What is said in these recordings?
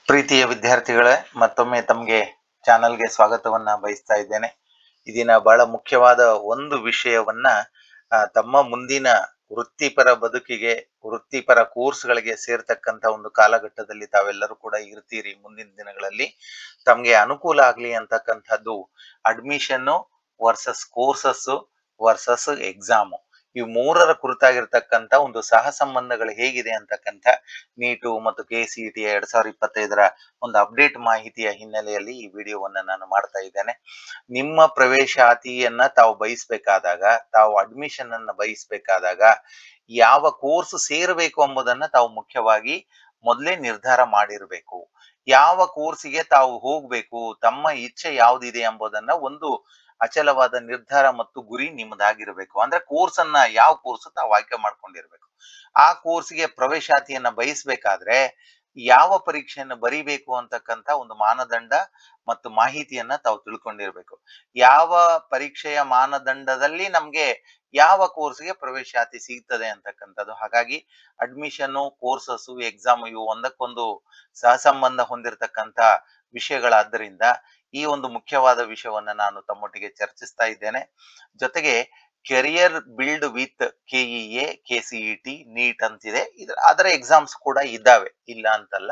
ಪ್ರೀತಿಯ ವಿದ್ಯಾರ್ಥಿಗಳೇ, ಮತ್ತೊಮ್ಮೆ ತಮಗೆ ಚಾನಲ್ಗೆ ಸ್ವಾಗತವನ್ನ ಬಯಸ್ತಾ ಇದ್ದೇನೆ. ಇದೀನ ಬಹಳ ಮುಖ್ಯವಾದ ಒಂದು ವಿಷಯವನ್ನ ತಮ್ಮ ಮುಂದಿನ ವೃತ್ತಿಪರ ಬದುಕಿಗೆ, ವೃತ್ತಿಪರ ಕೋರ್ಸ್ಗಳಿಗೆ ಸೇರ್ತಕ್ಕಂತ ಒಂದು ಕಾಲಘಟ್ಟದಲ್ಲಿ ತಾವೆಲ್ಲರೂ ಕೂಡ ಇರ್ತೀರಿ. ಮುಂದಿನ ದಿನಗಳಲ್ಲಿ ತಮ್ಗೆ ಅನುಕೂಲ ಆಗ್ಲಿ ಅಂತಕ್ಕಂಥದ್ದು admission versus courses versus exam, ಈ ಮೂರರ ಕುರಿತಾಗಿರ್ತಕ್ಕಂಥ ಒಂದು ಸಹ ಸಂಬಂಧಗಳು ಹೇಗಿದೆ ಅಂತಕ್ಕಂಥ ನೀಟು ಮತ್ತು KCET 2025ರ ಒಂದು ಅಪ್ಡೇಟ್ ಮಾಹಿತಿಯ ಹಿನ್ನೆಲೆಯಲ್ಲಿ ಈ ವಿಡಿಯೋವನ್ನ ನಾನು ಮಾಡ್ತಾ ಇದ್ದೇನೆ. ನಿಮ್ಮ ಪ್ರವೇಶಾತಿಯನ್ನ ತಾವು ಬಯಸಬೇಕಾದಾಗ, ತಾವು ಅಡ್ಮಿಷನ್ ಅನ್ನ ಬಯಸಬೇಕಾದಾಗ ಯಾವ ಕೋರ್ಸ್ ಸೇರಬೇಕು ಎಂಬುದನ್ನ ತಾವು ಮುಖ್ಯವಾಗಿ ಮೊದಲೇ ನಿರ್ಧಾರ ಮಾಡಿರಬೇಕು. ಯಾವ ಕೋರ್ಸಿಗೆ ತಾವು ಹೋಗ್ಬೇಕು, ತಮ್ಮ ಇಚ್ಛೆ ಯಾವ್ದಿದೆ ಎಂಬುದನ್ನ ಒಂದು ಅಚಲವಾದ ನಿರ್ಧಾರ ಮತ್ತು ಗುರಿ ನಿಮ್ಮದಾಗಿರ್ಬೇಕು. ಅಂದ್ರೆ ಕೋರ್ಸ್ ಅನ್ನ, ಯಾವ ಕೋರ್ಸ್ ತಾವು ಆಯ್ಕೆ ಮಾಡ್ಕೊಂಡಿರ್ಬೇಕು. ಆ ಕೋರ್ಸ್ಗೆ ಪ್ರವೇಶಾತಿಯನ್ನ ಬಯಸಬೇಕಾದ್ರೆ ಯಾವ ಪರೀಕ್ಷೆಯನ್ನು ಬರಿಬೇಕು ಅಂತಕ್ಕಂಥ ಒಂದು ಮಾನದಂಡ ಮತ್ತು ಮಾಹಿತಿಯನ್ನ ತಾವು ತಿಳ್ಕೊಂಡಿರ್ಬೇಕು. ಯಾವ ಪರೀಕ್ಷೆಯ ಮಾನದಂಡದಲ್ಲಿ ನಮ್ಗೆ ಯಾವ ಕೋರ್ಸ್ಗೆ ಪ್ರವೇಶಾತಿ ಸಿಗ್ತದೆ ಅಂತಕ್ಕಂಥದ್ದು. ಹಾಗಾಗಿ ಅಡ್ಮಿಷನ್, ಕೋರ್ಸಸ್, ಎಕ್ಸಾಮ್ ಇವು ಒಂದಕ್ಕೊಂದು ಸಹಸಂಬಂಧ ಹೊಂದಿರತಕ್ಕಂತ ವಿಷಯಗಳಾದ್ದರಿಂದ ಈ ಒಂದು ಮುಖ್ಯವಾದ ವಿಷಯವನ್ನ ನಾನು ತಮ್ಮೊಟ್ಟಿಗೆ ಚರ್ಚಿಸ್ತಾ ಇದ್ದೇನೆ. ಜೊತೆಗೆ career build with KEA, KCET, NEET ಅಂತಿದೆ. ಅದರ ಎಕ್ಸಾಮ್ಸ್ ಕೂಡ ಇದ್ದಾವೆ, ಇಲ್ಲ ಅಂತಲ್ಲ.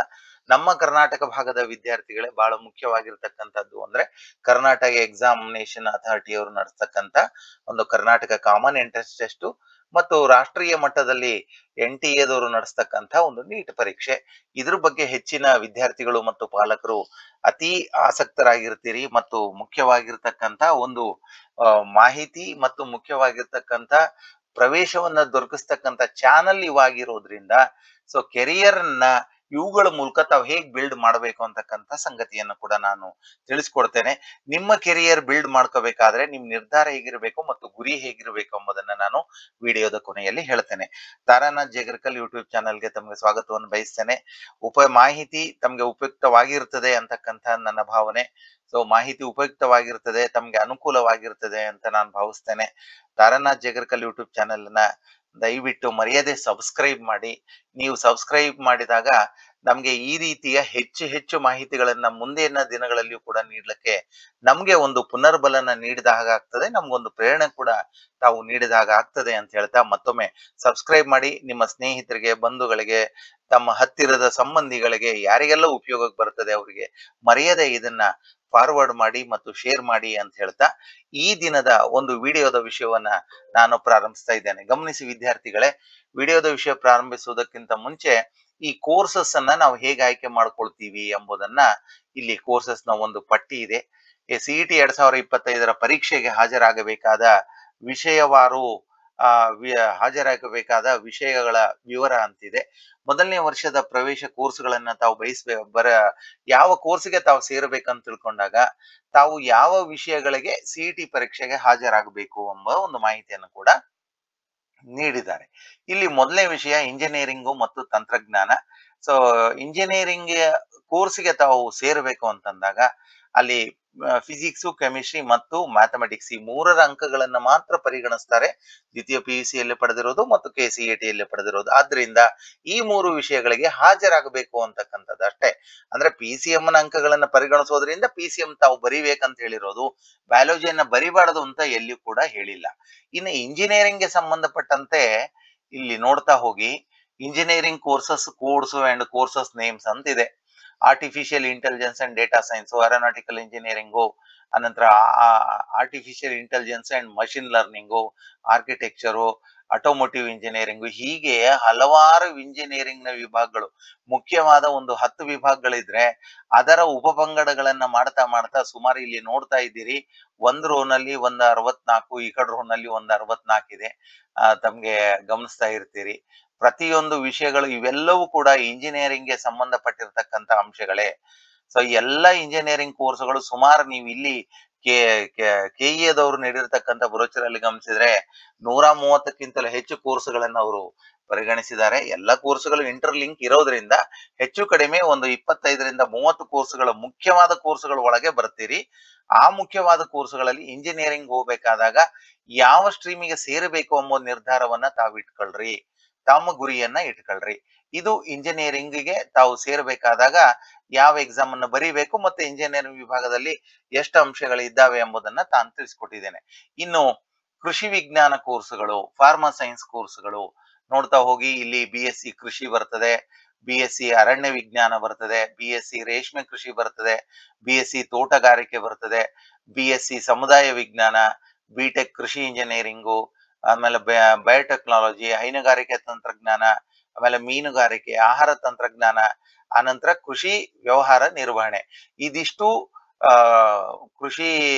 ನಮ್ಮ ಕರ್ನಾಟಕ ಭಾಗದ ವಿದ್ಯಾರ್ಥಿಗಳೇ ಬಹಳ ಮುಖ್ಯವಾಗಿರ್ತಕ್ಕಂಥದ್ದು ಅಂದ್ರೆ ಕರ್ನಾಟಕ ಎಕ್ಸಾಮಿನೇಷನ್ ಅಥಾರಿಟಿ ಅವರು ನಡೆಸ್ತಕ್ಕಂಥ ಒಂದು ಕರ್ನಾಟಕ ಕಾಮನ್ ಎಂಟ್ರೆನ್ಸ್ ಟೆಸ್ಟ್ ಮತ್ತು ರಾಷ್ಟ್ರೀಯ ಮಟ್ಟದಲ್ಲಿ NTA ನಡೆಸ್ತಕ್ಕಂಥ ಒಂದು ನೀಟ್ ಪರೀಕ್ಷೆ. ಇದ್ರ ಬಗ್ಗೆ ಹೆಚ್ಚಿನ ವಿದ್ಯಾರ್ಥಿಗಳು ಮತ್ತು ಪಾಲಕರು ಅತಿ ಆಸಕ್ತರಾಗಿರ್ತೀರಿ ಮತ್ತು ಮುಖ್ಯವಾಗಿರ್ತಕ್ಕಂಥ ಒಂದು ಮಾಹಿತಿ ಮತ್ತು ಮುಖ್ಯವಾಗಿರ್ತಕ್ಕಂಥ ಪ್ರವೇಶವನ್ನ ದೊರಕಿಸ್ತಕ್ಕಂಥ ಚಾನಲ್ ಇವಾಗಿರೋದ್ರಿಂದ ಸೊ ಕೆರಿಯರ್ ನ ಇವುಗಳ ಮೂಲಕ ತಾವು ಹೇಗ್ ಬಿಲ್ಡ್ ಮಾಡಬೇಕು ಅಂತಕ್ಕಂಥ ಸಂಗತಿಯನ್ನು ಕೂಡ ನಾನು ತಿಳಿಸ್ಕೊಡ್ತೇನೆ. ನಿಮ್ಮ ಕೆರಿಯರ್ ಬಿಲ್ಡ್ ಮಾಡ್ಕೋಬೇಕಾದ್ರೆ ನಿಮ್ ನಿರ್ಧಾರ ಹೇಗಿರ್ಬೇಕು ಮತ್ತು ಗುರಿ ಹೇಗಿರ್ಬೇಕು ಎಂಬುದನ್ನ ನಾನು ವಿಡಿಯೋದ ಕೊನೆಯಲ್ಲಿ ಹೇಳ್ತೇನೆ. ತಾರಾನಾಥ್ ಜೇಗರ್ಕಲ್ ಯೂಟ್ಯೂಬ್ ಚಾನಲ್ಗೆ ತಮಗೆ ಸ್ವಾಗತವನ್ನು ಬಯಸ್ತೇನೆ. ಮಾಹಿತಿ ತಮ್ಗೆ ಉಪಯುಕ್ತವಾಗಿರ್ತದೆ ಅಂತಕ್ಕಂಥ ನನ್ನ ಭಾವನೆ. ಸೊ ಮಾಹಿತಿ ಉಪಯುಕ್ತವಾಗಿರ್ತದೆ, ತಮ್ಗೆ ಅನುಕೂಲವಾಗಿರ್ತದೆ ಅಂತ ನಾನು ಭಾವಿಸ್ತೇನೆ. ತಾರಾನಾಥ್ ಜೇಗರ್ಕಲ್ ಯೂಟ್ಯೂಬ್ ಚಾನೆಲ್ ನ ದಯವಿಟ್ಟು ಮರ್ಯಾದೆ ಸಬ್ಸ್ಕ್ರೈಬ್ ಮಾಡಿ. ನೀವು ಸಬ್ಸ್ಕ್ರೈಬ್ ಮಾಡಿದಾಗ ನಮ್ಗೆ ಈ ರೀತಿಯ ಹೆಚ್ಚು ಹೆಚ್ಚು ಮಾಹಿತಿಗಳನ್ನ ಮುಂದಿನ ದಿನಗಳಲ್ಲಿಯೂ ಕೂಡ ನೀಡಲಿಕ್ಕೆ ನಮ್ಗೆ ಒಂದು ಪುನರ್ಬಲನ ನೀಡಿದ ಹಾಗಾಗ್ತದೆ, ನಮ್ಗೊಂದು ಪ್ರೇರಣೆ ಕೂಡ ತಾವು ನೀಡಿದ ಹಾಗಾಗ್ತದೆ ಅಂತ ಹೇಳ್ತಾ ಮತ್ತೊಮ್ಮೆ ಸಬ್ಸ್ಕ್ರೈಬ್ ಮಾಡಿ. ನಿಮ್ಮ ಸ್ನೇಹಿತರಿಗೆ, ಬಂಧುಗಳಿಗೆ, ತಮ್ಮ ಹತ್ತಿರದ ಸಂಬಂಧಿಗಳಿಗೆ, ಯಾರಿಗೆಲ್ಲ ಉಪಯೋಗಕ್ಕೆ ಬರ್ತದೆ ಅವರಿಗೆ ಮರ್ಯಾದೆ ಇದನ್ನ ಫಾರ್ವರ್ಡ್ ಮಾಡಿ ಮತ್ತು ಶೇರ್ ಮಾಡಿ ಅಂತ ಹೇಳ್ತಾ ಈ ದಿನದ ಒಂದು ವಿಡಿಯೋದ ವಿಷಯವನ್ನ ನಾನು ಪ್ರಾರಂಭಿಸ್ತಾ ಇದ್ದೇನೆ. ಗಮನಿಸಿ ವಿದ್ಯಾರ್ಥಿಗಳೇ, ವಿಡಿಯೋದ ವಿಷಯ ಪ್ರಾರಂಭಿಸುವುದಕ್ಕಿಂತ ಮುಂಚೆ ಈ ಕೋರ್ಸಸ್ ಅನ್ನ ನಾವು ಹೇಗೆ ಆಯ್ಕೆ ಮಾಡ್ಕೊಳ್ತೀವಿ ಎಂಬುದನ್ನ, ಇಲ್ಲಿ ಕೋರ್ಸಸ್ ನ ಒಂದು ಪಟ್ಟಿ ಇದೆ. CET 2025ರ ಪರೀಕ್ಷೆಗೆ ಹಾಜರಾಗಬೇಕಾದ ವಿಷಯವಾರು ಹಾಜರಾಗಬೇಕಾದ ವಿಷಯಗಳ ವಿವರ ಅಂತಿದೆ. ಮೊದಲನೇ ವರ್ಷದ ಪ್ರವೇಶ ಕೋರ್ಸ್ಗಳನ್ನ ತಾವು ಯಾವ ಕೋರ್ಸ್ಗೆ ತಾವು ಸೇರಬೇಕಂತ ತಿಳ್ಕೊಂಡಾಗ ತಾವು ಯಾವ ವಿಷಯಗಳಿಗೆ CET ಪರೀಕ್ಷೆಗೆ ಹಾಜರಾಗಬೇಕು ಎಂಬ ಒಂದು ಮಾಹಿತಿಯನ್ನು ಕೂಡ ನೀಡಿದ್ದಾರೆ. ಇಲ್ಲಿ ಮೊದಲನೇ ವಿಷಯ ಇಂಜಿನಿಯರಿಂಗು ಮತ್ತು ತಂತ್ರಜ್ಞಾನ. ಸೊ ಇಂಜಿನಿಯರಿಂಗ್ ಕೋರ್ಸ್ಗೆ ತಾವು ಸೇರಬೇಕು ಅಂತಂದಾಗ ಅಲ್ಲಿ ಫಿಸಿಕ್ಸ್, ಕೆಮಿಸ್ಟ್ರಿ ಮತ್ತು ಮ್ಯಾಥಮೆಟಿಕ್ಸ್ ಈ ಮೂರರ ಅಂಕಗಳನ್ನ ಮಾತ್ರ ಪರಿಗಣಿಸ್ತಾರೆ. ದ್ವಿತೀಯ PUC ಯಲ್ಲಿ ಪಡೆದಿರೋದು ಮತ್ತು KCET ಯಲ್ಲಿ ಪಡೆದಿರೋದು. ಆದ್ರಿಂದ ಈ ಮೂರು ವಿಷಯಗಳಿಗೆ ಹಾಜರಾಗಬೇಕು ಅಂತಕ್ಕಂಥದ್ದು ಅಷ್ಟೇ. ಅಂದ್ರೆ PCM ನ ಅಂಕಗಳನ್ನ ಪರಿಗಣಿಸೋದ್ರಿಂದ PCM ತಾವು ಬರಿಬೇಕಂತ ಹೇಳಿರೋದು, ಬಯಾಲಜಿಯನ್ನ ಬರಿಬಾರದು ಅಂತ ಎಲ್ಲಿಯೂ ಕೂಡ ಹೇಳಿಲ್ಲ. ಇನ್ನು ಇಂಜಿನಿಯರಿಂಗ್ ಗೆ ಸಂಬಂಧಪಟ್ಟಂತೆ ಇಲ್ಲಿ ನೋಡ್ತಾ ಹೋಗಿ, engineering courses codes and courses names ಅಂತಿದೆ. Artificial intelligence and data science, aeronautical engineering, ಅನಂತರ artificial intelligence and machine learning, architecture, automotive engineering, ಹೀಗೆ ಹಲವಾರು ಇಂಜಿನಿಯರಿಂಗ್ ನ ವಿಭಾಗಗಳು, ಮುಖ್ಯವಾದ ಒಂದು 10 ವಿಭಾಗಗಳಿದ್ರೆ ಅದರ ಉಪಪಂಗಡಗಳನ್ನ ಮಾಡ್ತಾ ಮಾಡ್ತಾ ಸುಮಾರು ಇಲ್ಲಿ ನೋಡ್ತಾ ಇದ್ದೀರಿ, ಒಂದ್ ರೋನಲ್ಲಿ ಒಂದು 64, ಈ ಕಡೆ ರೋನಲ್ಲಿ ಒಂದು 64 ಇದೆ. ತಮ್ಗೆ ಗಮನಿಸ್ತಾ ಇರ್ತೀರಿ. ಪ್ರತಿಯೊಂದು ವಿಷಯಗಳು ಇವೆಲ್ಲವೂ ಕೂಡ ಇಂಜಿನಿಯರಿಂಗ್ ಗೆ ಸಂಬಂಧಪಟ್ಟಿರ್ತಕ್ಕಂಥ ಅಂಶಗಳೇ. ಸೊ ಎಲ್ಲ ಇಂಜಿನಿಯರಿಂಗ್ ಕೋರ್ಸ್ಗಳು ಸುಮಾರು ನೀವು ಇಲ್ಲಿ KEAದವರು ನೀಡಿರ್ತಕ್ಕಂಥ ಬ್ರೋಚರಲ್ಲಿ ಗಮನಿಸಿದ್ರೆ 130ಕ್ಕಿಂತಲೂ ಹೆಚ್ಚು ಕೋರ್ಸ್ಗಳನ್ನ ಅವರು ಪರಿಗಣಿಸಿದ್ದಾರೆ. ಎಲ್ಲ ಕೋರ್ಸ್ಗಳು ಇಂಟರ್ಲಿಂಕ್ ಇರೋದ್ರಿಂದ ಹೆಚ್ಚು ಕಡಿಮೆ ಒಂದು 25ರಿಂದ 30 ಕೋರ್ಸ್ಗಳ ಮುಖ್ಯವಾದ ಕೋರ್ಸ್ಗಳ ಒಳಗೆ ಬರ್ತೀರಿ. ಆ ಮುಖ್ಯವಾದ ಕೋರ್ಸ್ಗಳಲ್ಲಿ ಇಂಜಿನಿಯರಿಂಗ್ ಹೋಗ್ಬೇಕಾದಾಗ ಯಾವ ಸ್ಟ್ರೀಮಿಗೆ ಸೇರಬೇಕು ಎಂಬ ನಿರ್ಧಾರವನ್ನ ತಾವು ಇಟ್ಕೊಳ್ರಿ. ತಮ್ಮ ಗುರಿಯನ್ನ ಇಟ್ಕೊಳ್ರಿ. ಇದು ಇಂಜಿನಿಯರಿಂಗ್ಗೆ ತಾವು ಸೇರ್ಬೇಕಾದಾಗ ಯಾವ ಎಕ್ಸಾಮ್ ಅನ್ನು ಬರೀಬೇಕು ಮತ್ತು ಇಂಜಿನಿಯರಿಂಗ್ ವಿಭಾಗದಲ್ಲಿ ಎಷ್ಟು ಅಂಶಗಳು ಇದ್ದಾವೆ ಎಂಬುದನ್ನ ತಾನು ತಿಳಿಸ್ಕೊಟ್ಟಿದ್ದೇನೆ. ಇನ್ನು ಕೃಷಿ ವಿಜ್ಞಾನ ಕೋರ್ಸ್ಗಳು, ಫಾರ್ಮಾ ಸೈನ್ಸ್ ಕೋರ್ಸ್ಗಳು ನೋಡ್ತಾ ಹೋಗಿ. ಇಲ್ಲಿ BSc ಕೃಷಿ ಬರ್ತದೆ, BSc ಅರಣ್ಯ ವಿಜ್ಞಾನ ಬರ್ತದೆ, BSc ರೇಷ್ಮೆ ಕೃಷಿ ಬರ್ತದೆ, BSc ತೋಟಗಾರಿಕೆ ಬರ್ತದೆ, BSc ಸಮುದಾಯ ವಿಜ್ಞಾನ, ಬಿಟೆಕ್ ಕೃಷಿ ಇಂಜಿನಿಯರಿಂಗು, ಆಮೇಲೆ ಬಯೋಟೆಕ್ನಾಲಜಿ, ಹೈನುಗಾರಿಕೆ ತಂತ್ರಜ್ಞಾನ, ಆಮೇಲೆ ಮೀನುಗಾರಿಕೆ, ಆಹಾರ ತಂತ್ರಜ್ಞಾನ, ಆನಂತರ ಕೃಷಿ ವ್ಯವಹಾರ ನಿರ್ವಹಣೆ. ಇದಿಷ್ಟು ಕೃಷಿ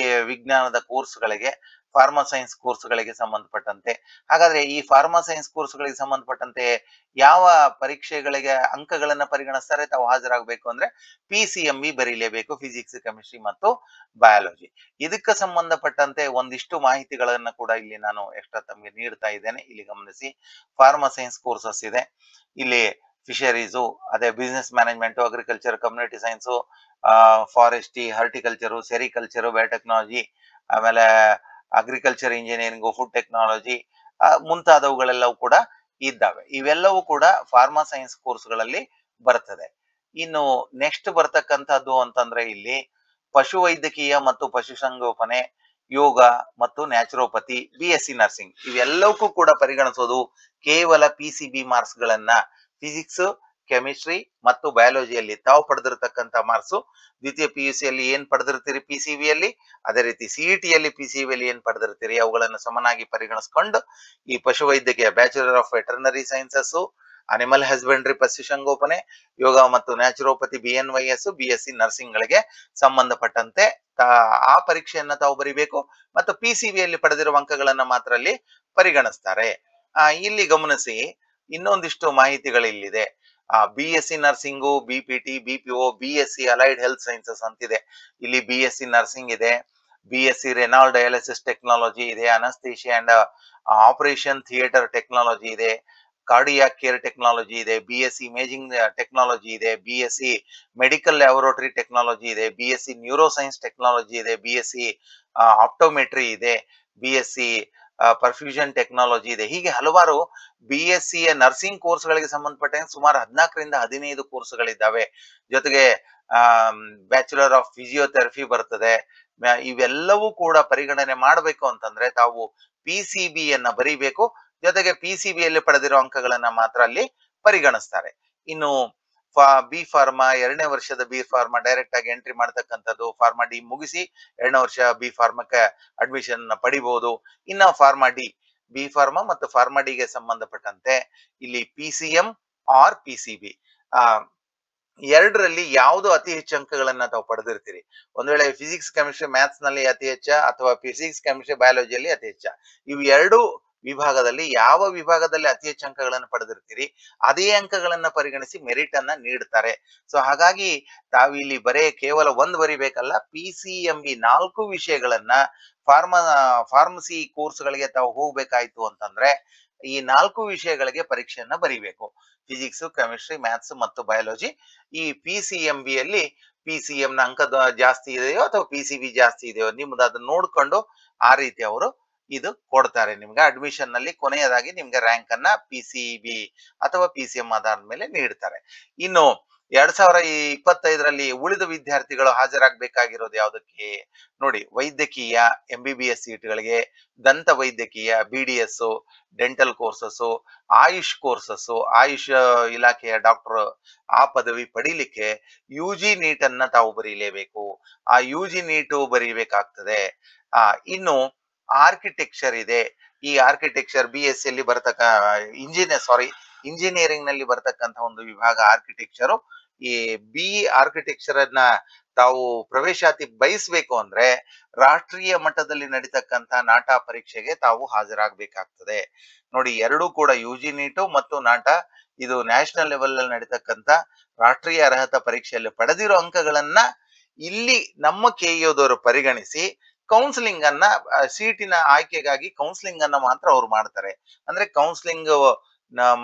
ವಿಜ್ಞಾನದ ಕೋರ್ಸ್ಗಳಿಗೆ, ಫಾರ್ಮಾ ಸೈನ್ಸ್ ಕೋರ್ಸ್ಗಳಿಗೆ ಸಂಬಂಧಪಟ್ಟಂತೆ. ಹಾಗಾದ್ರೆ ಈ ಫಾರ್ಮಾ ಸೈನ್ಸ್ ಕೋರ್ಸ್ಗಳಿಗೆ ಸಂಬಂಧಪಟ್ಟಂತೆ ಯಾವ ಪರೀಕ್ಷೆಗಳಿಗೆ ಅಂಕಗಳನ್ನ ಪರಿಗಣಿಸ್ತಾರೆ? ತಾವು ಹಾಜರಾಗಬೇಕು ಅಂದ್ರೆ PCMB ಬರೀಲೇಬೇಕು, ಫಿಸಿಕ್ಸ್, ಕೆಮಿಸ್ಟ್ರಿ ಮತ್ತು ಬಯಾಲಜಿ. ಇದಕ್ಕೆ ಸಂಬಂಧಪಟ್ಟಂತೆ ಒಂದಿಷ್ಟು ಮಾಹಿತಿಗಳನ್ನ ಕೂಡ ಇಲ್ಲಿ ನಾನು ಎಕ್ಸ್ಟ್ರಾ ತಮಗೆ ನೀಡ್ತಾ ಇದ್ದೇನೆ. ಇಲ್ಲಿ ಗಮನಿಸಿ. ಫಾರ್ಮಾ ಸೈನ್ಸ್ ಕೋರ್ಸಸ್ ಇದೆ. ಇಲ್ಲಿ ಫಿಶರೀಸು, ಅದೇ business management, agriculture, community science, forestry, horticulture, sericulture, biotechnology, ಆಮೇಲೆ ಅಗ್ರಿಕಲ್ಚರ್ ಇಂಜಿನಿಯರಿಂಗು, ಫುಡ್ ಟೆಕ್ನಾಲಜಿ ಮುಂತಾದವುಗಳೆಲ್ಲವೂ ಕೂಡ ಇದ್ದಾವೆ. ಇವೆಲ್ಲವೂ ಕೂಡ ಫಾರ್ಮಾ ಸೈನ್ಸ್ ಕೋರ್ಸ್ಗಳಲ್ಲಿ ಬರ್ತದೆ. ಇನ್ನು ನೆಕ್ಸ್ಟ್ ಬರ್ತಕ್ಕಂಥದ್ದು ಅಂತಂದ್ರೆ ಇಲ್ಲಿ ಪಶುವೈದ್ಯಕೀಯ ಮತ್ತು ಪಶುಸಂಗೋಪನೆ, ಯೋಗ ಮತ್ತು ನ್ಯಾಚುರೋಪತಿ, BSc ನರ್ಸಿಂಗ್ ಇವೆಲ್ಲವಕ್ಕೂ ಕೂಡ ಪರಿಗಣಿಸೋದು ಕೇವಲ PCB ಮಾರ್ಕ್ಸ್ ಗಳನ್ನ. ಫಿಸಿಕ್ಸ್, ಕೆಮಿಸ್ಟ್ರಿ ಮತ್ತು ಬಯಾಲಜಿಯಲ್ಲಿ ತಾವು ಪಡೆದಿರತಕ್ಕಂಥ ಮಾರ್ಕ್ಸು ದ್ವಿತೀಯ PUC ಯಲ್ಲಿ ಏನ್ ಪಡೆದಿರ್ತೀರಿ PCB ಯಲ್ಲಿ, ಅದೇ ರೀತಿ CET ಯಲ್ಲಿ PCB ಯಲ್ಲಿ ಏನ್ ಪಡೆದಿರ್ತೀರಿ ಅವುಗಳನ್ನು ಸಮನಾಗಿ ಪರಿಗಣಿಸ್ಕೊಂಡು ಈ ಪಶುವೈದ್ಯಕೀಯ bachelor of veterinary sciences, animal husbandry ಪಶುಸಂಗೋಪನೆ, ಯೋಗ ಮತ್ತು ನ್ಯಾಚುರೋಪತಿ BNYS, BSc ನರ್ಸಿಂಗ್ ಗಳಿಗೆ ಸಂಬಂಧಪಟ್ಟಂತೆ ಆ ಪರೀಕ್ಷೆಯನ್ನ ತಾವು ಬರಿಬೇಕು ಮತ್ತು PCB ಯಲ್ಲಿ ಪಡೆದಿರುವ ಅಂಕಗಳನ್ನ ಮಾತ್ರ ಅಲ್ಲಿ ಪರಿಗಣಿಸ್ತಾರೆ. ಇಲ್ಲಿ ಗಮನಿಸಿ, ಇನ್ನೊಂದಿಷ್ಟು ಮಾಹಿತಿಗಳು ಇಲ್ಲಿದೆ. BSc nursing, BPT, BPO, BSc allied health sciences ಅಂತಿದೆ. ಇಲ್ಲಿ BSc ನರ್ಸಿಂಗ್ ಇದೆ, BSc ರೆನಾಲ್ ಡಯಾಲಿಸಿಸ್ ಟೆಕ್ನಾಲಜಿ ಇದೆ, anaesthesia and operation theatre technology ಇದೆ, ಕಾರ್ಡಿಯಾಕ್ ಕೇರ್ ಟೆಕ್ನಾಲಜಿ ಇದೆ, BSc ಇಮೇಜಿಂಗ್ ಟೆಕ್ನಾಲಜಿ ಇದೆ, BSc ಮೆಡಿಕಲ್ ಲ್ಯಾಬೊರೇಟರಿ ಟೆಕ್ನಾಲಜಿ ಇದೆ, BSc ನ್ಯೂರೋ ಸೈನ್ಸ್ ಟೆಕ್ನಾಲಜಿ ಇದೆ, BSc optometry ಇದೆ, BSc ಪರ್ಫ್ಯೂಷನ್ ಟೆಕ್ನಾಲಜಿ ಇದೆ. ಹೀಗೆ ಹಲವಾರು BSc ನರ್ಸಿಂಗ್ ಕೋರ್ಸ್ಗಳಿಗೆ ಸಂಬಂಧಪಟ್ಟಂತೆ ಸುಮಾರು 14 ರಿಂದ 15 ಕೋರ್ಸ್ಗಳಿದ್ದಾವೆ. ಜೊತೆಗೆ ಬ್ಯಾಚುಲರ್ ಆಫ್ ಫಿಸಿಯೋಥೆರಪಿ ಬರ್ತದೆ. ಇವೆಲ್ಲವೂ ಕೂಡ ಪರಿಗಣನೆ ಮಾಡಬೇಕು ಅಂತಂದ್ರೆ ತಾವು PCB ಯನ್ನ ಬರೀಬೇಕು. ಜೊತೆಗೆ PCB ಯಲ್ಲಿ ಪಡೆದಿರೋ ಅಂಕಗಳನ್ನ ಮಾತ್ರ ಅಲ್ಲಿ ಪರಿಗಣಿಸ್ತಾರೆ. ಇನ್ನು ಬಿ ಫಾರ್ಮಾ, 2ನೇ ವರ್ಷದ ಬಿ ಫಾರ್ಮಾ ಡೈರೆಕ್ಟ್ ಆಗಿ ಎಂಟ್ರಿ ಮಾಡ್ತಕ್ಕಂಥದ್ದು. ಫಾರ್ಮಾ ಡಿ ಮುಗಿಸಿ 2ನೇ ವರ್ಷ ಬಿ ಫಾರ್ಮಕ್ಕೆ ಅಡ್ಮಿಷನ್ ಪಡಿಬಹುದು. ಇನ್ನ ಫಾರ್ಮಾ ಡಿ, ಬಿ ಫಾರ್ಮಾ ಮತ್ತು ಫಾರ್ಮಾ ಡಿಗೆ ಸಂಬಂಧಪಟ್ಟಂತೆ ಇಲ್ಲಿ PCM ಆರ್ PCB ಎರಡರಲ್ಲಿ ಯಾವುದು ಅತಿ ಹೆಚ್ಚು ಅಂಕಗಳನ್ನ ತಾವು ಪಡೆದಿರ್ತೀರಿ. ಒಂದ್ ವೇಳೆ ಫಿಸಿಕ್ಸ್, ಕೆಮಿಸ್ಟ್ರಿ, ಮ್ಯಾಥ್ಸ್ ನಲ್ಲಿ ಅತಿ ಹೆಚ್ಚ ಅಥವಾ ಫಿಸಿಕ್ಸ್, ಕೆಮಿಸ್ಟ್ರಿ, ಬಯಾಲಜಿಯಲ್ಲಿ ಅತಿ ಹೆಚ್ಚ, ಇವು ಎರಡು ವಿಭಾಗದಲ್ಲಿ ಯಾವ ವಿಭಾಗದಲ್ಲಿ ಅತಿ ಹೆಚ್ಚು ಅಂಕಗಳನ್ನು ಪಡೆದಿರ್ತೀರಿ ಅದೇ ಅಂಕಗಳನ್ನ ಪರಿಗಣಿಸಿ ಮೆರಿಟ್ ಅನ್ನ ನೀಡ್ತಾರೆ. ಸೊ ಹಾಗಾಗಿ ತಾವು ಇಲ್ಲಿ ಕೇವಲ ಒಂದು ಬರಿಬೇಕಲ್ಲ, PCMB 4 ವಿಷಯಗಳನ್ನ ಫಾರ್ಮಸಿ ಕೋರ್ಸ್ಗಳಿಗೆ ತಾವು ಹೋಗ್ಬೇಕಾಯ್ತು ಅಂತಂದ್ರೆ ಈ 4 ವಿಷಯಗಳಿಗೆ ಪರೀಕ್ಷೆಯನ್ನ ಬರೀಬೇಕು. ಫಿಸಿಕ್ಸ್, ಕೆಮಿಸ್ಟ್ರಿ, ಮ್ಯಾಥ್ಸ್ ಮತ್ತು ಬಯಾಲಜಿ. ಈ PCMB ಯಲ್ಲಿ PCM ನ ಅಂಕ ಜಾಸ್ತಿ ಇದೆಯೋ ಅಥವಾ PCB ಜಾಸ್ತಿ ಇದೆಯೋ ನಿಮ್ದು ಅದನ್ನ ನೋಡ್ಕೊಂಡು ಆ ರೀತಿ ಅವರು ಇದು ಕೊಡ್ತಾರೆ ನಿಮ್ಗೆ. ಅಡ್ಮಿಷನ್ ನಲ್ಲಿ ಕೊನೆಯದಾಗಿ ನಿಮ್ಗೆ ರ್ಯಾಂಕ್ ಅನ್ನ PCB ಅಥವಾ PCM ಆಧಾರದ ಮೇಲೆ ನೀಡ್ತಾರೆ. ಇನ್ನು 2025ರಲ್ಲಿ ಉಳಿದ ವಿದ್ಯಾರ್ಥಿಗಳು ಹಾಜರಾಗಬೇಕಾಗಿರೋದು ಯಾವುದಕ್ಕೆ ನೋಡಿ, ವೈದ್ಯಕೀಯ MBBS ಸೀಟ್ಗಳಿಗೆ, ದಂತ ವೈದ್ಯಕೀಯ BDS, dental courses, AYUSH courses, AYUSH ಇಲಾಖೆಯ ಡಾಕ್ಟರ್ ಆ ಪದವಿ ಪಡಿಲಿಕ್ಕೆ UG ನೀಟ್ ಅನ್ನ ತಾವು ಬರೀಲೇಬೇಕು. ಆ UG ನೀಟು ಬರೀಬೇಕಾಗ್ತದೆ. ಇನ್ನು ಆರ್ಕಿಟೆಕ್ಚರ್ ಇದೆ. ಈ ಆರ್ಕಿಟೆಕ್ಚರ್ BSc ಯಲ್ಲಿ ಇಂಜಿನಿಯರಿಂಗ್ ನಲ್ಲಿ ಬರ್ತಕ್ಕಂಥ ಒಂದು ವಿಭಾಗ ಆರ್ಕಿಟೆಕ್ಚರ್. ಈ ಆರ್ಕಿಟೆಕ್ಚರ್ ಅನ್ನ ತಾವು ಪ್ರವೇಶಾತಿ ಬಯಸಬೇಕು ಅಂದ್ರೆ ರಾಷ್ಟ್ರೀಯ ಮಟ್ಟದಲ್ಲಿ ನಡೀತಕ್ಕಂಥ ನಾಟಾ ಪರೀಕ್ಷೆಗೆ ತಾವು ಹಾಜರಾಗಬೇಕಾಗ್ತದೆ. ನೋಡಿ, ಎರಡೂ ಕೂಡ UG ನೀಟು ಮತ್ತು ನಾಟಾ, ಇದು ನ್ಯಾಷನಲ್ ಲೆವೆಲ್ ಅಲ್ಲಿ ನಡೀತಕ್ಕಂಥ ರಾಷ್ಟ್ರೀಯ ಅರ್ಹತಾ ಪರೀಕ್ಷೆಯಲ್ಲಿ ಪಡೆದಿರೋ ಅಂಕಗಳನ್ನ ಇಲ್ಲಿ ನಮ್ಮ KEOದವರು ಪರಿಗಣಿಸಿ ಕೌನ್ಸಿಲಿಂಗ್ ಅನ್ನ, ಸೀಟಿನ ಆಯ್ಕೆಗಾಗಿ ಕೌನ್ಸಿಲಿಂಗ್ ಅನ್ನ ಮಾತ್ರ ಅವ್ರು ಮಾಡ್ತಾರೆ. ಅಂದ್ರೆ ಕೌನ್ಸಿಲಿಂಗ್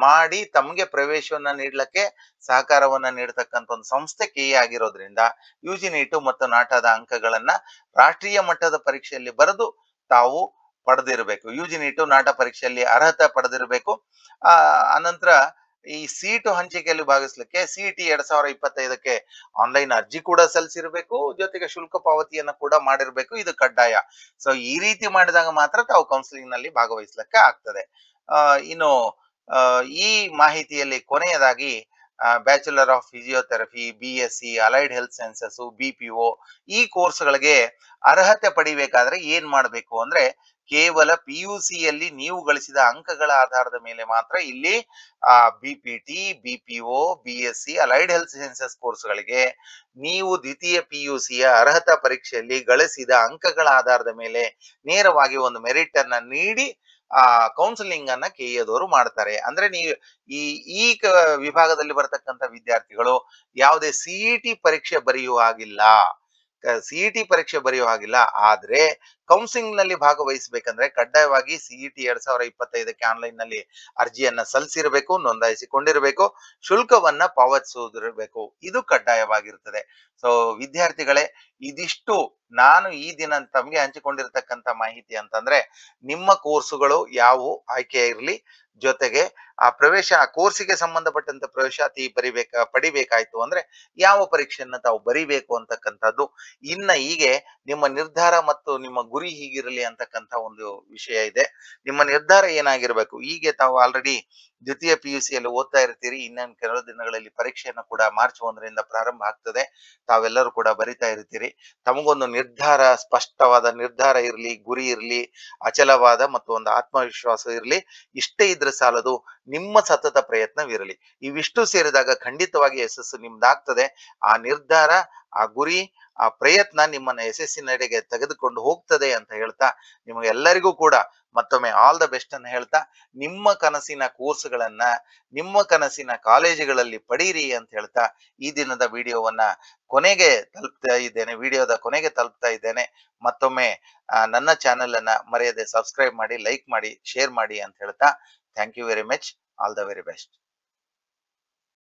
ಮಾಡಿ ತಮಗೆ ಪ್ರವೇಶವನ್ನ ನೀಡ್ಲಿಕ್ಕೆ ಸಹಕಾರವನ್ನ ನೀಡತಕ್ಕಂಥ ಒಂದು ಸಂಸ್ಥೆ KE ಆಗಿರೋದ್ರಿಂದ UG ನೀಟು ಮತ್ತು ನಾಟಾದ ಅಂಕಗಳನ್ನ ರಾಷ್ಟ್ರೀಯ ಮಟ್ಟದ ಪರೀಕ್ಷೆಯಲ್ಲಿ ಬರೆದು ತಾವು ಪಡೆದಿರಬೇಕು. ಯುಜಿ ನೀಟು ನಾಟ ಪರೀಕ್ಷೆಯಲ್ಲಿ ಅರ್ಹತೆ ಪಡೆದಿರಬೇಕು. ಅನಂತರ ಈ ಸೀಟು ಹಂಚಿಕೆಯಲ್ಲಿ ಭಾಗವಹಿಸಲಿಕ್ಕೆ ಸಿಇಟಿ 2025ಕ್ಕೆ ಆನ್ಲೈನ್ ಅರ್ಜಿ ಕೂಡ ಸಲ್ಲಿಸಿರ್ಬೇಕು, ಜೊತೆಗೆ ಶುಲ್ಕ ಪಾವತಿಯನ್ನು ಕೂಡ ಮಾಡಿರ್ಬೇಕು. ಇದು ಕಡ್ಡಾಯ. ಸೊ ಈ ರೀತಿ ಮಾಡಿದಾಗ ಮಾತ್ರ ತಾವು ಕೌನ್ಸಿಲಿಂಗ್ ನಲ್ಲಿ ಭಾಗವಹಿಸ್ಲಿಕ್ಕೆ ಆಗ್ತದೆ. ಇನ್ನು ಈ ಮಾಹಿತಿಯಲ್ಲಿ ಕೊನೆಯದಾಗಿ bachelor of physiotherapy, BSc, allied health sciences, BPO ಈ ಕೋರ್ಸ್ಗಳಿಗೆ ಅರ್ಹತೆ ಪಡಿಬೇಕಾದ್ರೆ ಏನ್ ಮಾಡಬೇಕು ಅಂದ್ರೆ, ಕೇವಲ PUCಯಲ್ಲಿ ನೀವು ಗಳಿಸಿದ ಅಂಕಗಳ ಆಧಾರದ ಮೇಲೆ ಮಾತ್ರ ಇಲ್ಲಿ BPT, BPO, BSc, allied health sciences ಕೋರ್ಸ್ಗಳಿಗೆ ನೀವು ದ್ವಿತೀಯ PUCಯ ಅರ್ಹತಾ ಪರೀಕ್ಷೆಯಲ್ಲಿ ಗಳಿಸಿದ ಅಂಕಗಳ ಆಧಾರದ ಮೇಲೆ ನೇರವಾಗಿ ಒಂದು ಮೆರಿಟ್ ಅನ್ನ ನೀಡಿ ಕೌನ್ಸಿಲಿಂಗ್ ಅನ್ನ ಕೆಇಎದವರು ಮಾಡ್ತಾರೆ. ಅಂದ್ರೆ ನೀವು ಈ ಈ ವಿಭಾಗದಲ್ಲಿ ಬರತಕ್ಕಂತ ವಿದ್ಯಾರ್ಥಿಗಳು ಯಾವುದೇ ಸಿಇಟಿ ಪರೀಕ್ಷೆ ಬರೆಯುವ ಹಾಗಿಲ್ಲ. ಸಿಇಟಿ ಪರೀಕ್ಷೆ ಬರೆಯುವ ಹಾಗಿಲ್ಲ. ಆದ್ರೆ ಕೌನ್ಸಿಲಿಂಗ್ ನಲ್ಲಿ ಭಾಗವಹಿಸಬೇಕಂದ್ರೆ ಕಡ್ಡಾಯವಾಗಿ ಸಿಇಟಿ 2025ಕ್ಕೆ ಆನ್ಲೈನ್ ನಲ್ಲಿ ಅರ್ಜಿಯನ್ನ ಸಲ್ಲಿಸಿರಬೇಕು, ನೋಂದಾಯಿಸಿಕೊಂಡಿರಬೇಕು, ಶುಲ್ಕವನ್ನ ಪಾವತಿಸುವುದಿರಬೇಕು. ಇದು ಕಡ್ಡಾಯವಾಗಿರ್ತದೆ. ಸೊ ವಿದ್ಯಾರ್ಥಿಗಳೇ, ಇದಿಷ್ಟು ನಾನು ಈ ದಿನ ತಮಗೆ ಹಂಚಿಕೊಂಡಿರ್ತಕ್ಕಂಥ ಮಾಹಿತಿ ಅಂತಂದ್ರೆ, ನಿಮ್ಮ ಕೋರ್ಸುಗಳು ಯಾವುವು ಆಯ್ಕೆ ಇರಲಿ, ಜೊತೆಗೆ ಆ ಕೋರ್ಸಿಗೆ ಸಂಬಂಧಪಟ್ಟಂತ ಪ್ರವೇಶಾತಿ ಪಡಿಬೇಕಾಯ್ತು ಅಂದ್ರೆ ಯಾವ ಪರೀಕ್ಷೆಯನ್ನ ತಾವು ಬರಿಬೇಕು ಅಂತಕ್ಕಂಥದ್ದು, ಇನ್ನ ಹೀಗೆ ನಿಮ್ಮ ನಿರ್ಧಾರ ಮತ್ತು ನಿಮ್ಮ ಗುರಿ ಹೀಗಿರಲಿ ಅಂತಕ್ಕಂಥ ಒಂದು ವಿಷಯ ಇದೆ. ನಿಮ್ಮ ನಿರ್ಧಾರ ಏನಾಗಿರ್ಬೇಕು, ಹೀಗೆ ತಾವು ಆಲ್ರೆಡಿ ದ್ವಿತೀಯ PUCಯಲ್ಲಿ ಓದ್ತಾ ಇರ್ತೀರಿ. ಇನ್ನೊಂದು ಕೆಲವು ದಿನಗಳಲ್ಲಿ ಪರೀಕ್ಷೆಯನ್ನು ಕೂಡ ಮಾರ್ಚ್ 1ರಿಂದ ಪ್ರಾರಂಭ ಆಗ್ತದೆ. ತಾವೆಲ್ಲರೂ ಕೂಡ ಬರಿತಾ ಇರ್ತೀರಿ. ತಮಗೊಂದು ನಿರ್ಧಾರ, ಸ್ಪಷ್ಟವಾದ ನಿರ್ಧಾರ ಇರಲಿ, ಗುರಿ ಇರಲಿ, ಅಚಲವಾದ ಮತ್ತು ಒಂದು ಆತ್ಮವಿಶ್ವಾಸ ಇರಲಿ. ಇಷ್ಟೇ ಇದ್ರೆ ಸಾಲದು, ನಿಮ್ಮ ಸತತ ಪ್ರಯತ್ನವಿರಲಿ. ಇವಿಷ್ಟು ಸೇರಿದಾಗ ಖಂಡಿತವಾಗಿ ಯಶಸ್ಸು ನಿಮ್ದಾಗ್ತದೆ. ಆ ನಿರ್ಧಾರ, ಆ ಗುರಿ, ಆ ಪ್ರಯತ್ನ ನಿಮ್ಮನ್ನ ಯಶಸ್ಸಿನೆಡೆಗೆ ತೆಗೆದುಕೊಂಡು ಹೋಗ್ತದೆ ಅಂತ ಹೇಳ್ತಾ, ನಿಮಗೆಲ್ಲರಿಗೂ ಕೂಡ ಮತ್ತೊಮ್ಮೆ ಆಲ್ ದ ಬೆಸ್ಟ್ ಅನ್ನು ಹೇಳ್ತಾ, ನಿಮ್ಮ ಕನಸಿನ ಕೋರ್ಸ್ಗಳನ್ನ ನಿಮ್ಮ ಕನಸಿನ ಕಾಲೇಜುಗಳಲ್ಲಿ ಪಡೀರಿ ಅಂತ ಹೇಳ್ತಾ ಈ ದಿನದ ವಿಡಿಯೋದ ಕೊನೆಗೆ ತಲುಪ್ತಾ ಇದ್ದೇನೆ. ಮತ್ತೊಮ್ಮೆ ನನ್ನ ಚಾನೆಲ್ ಅನ್ನ ಮರೆಯದೆ ಸಬ್ಸ್ಕ್ರೈಬ್ ಮಾಡಿ, ಲೈಕ್ ಮಾಡಿ, ಶೇರ್ ಮಾಡಿ ಅಂತ ಹೇಳ್ತಾ, thank you very much. All the very best.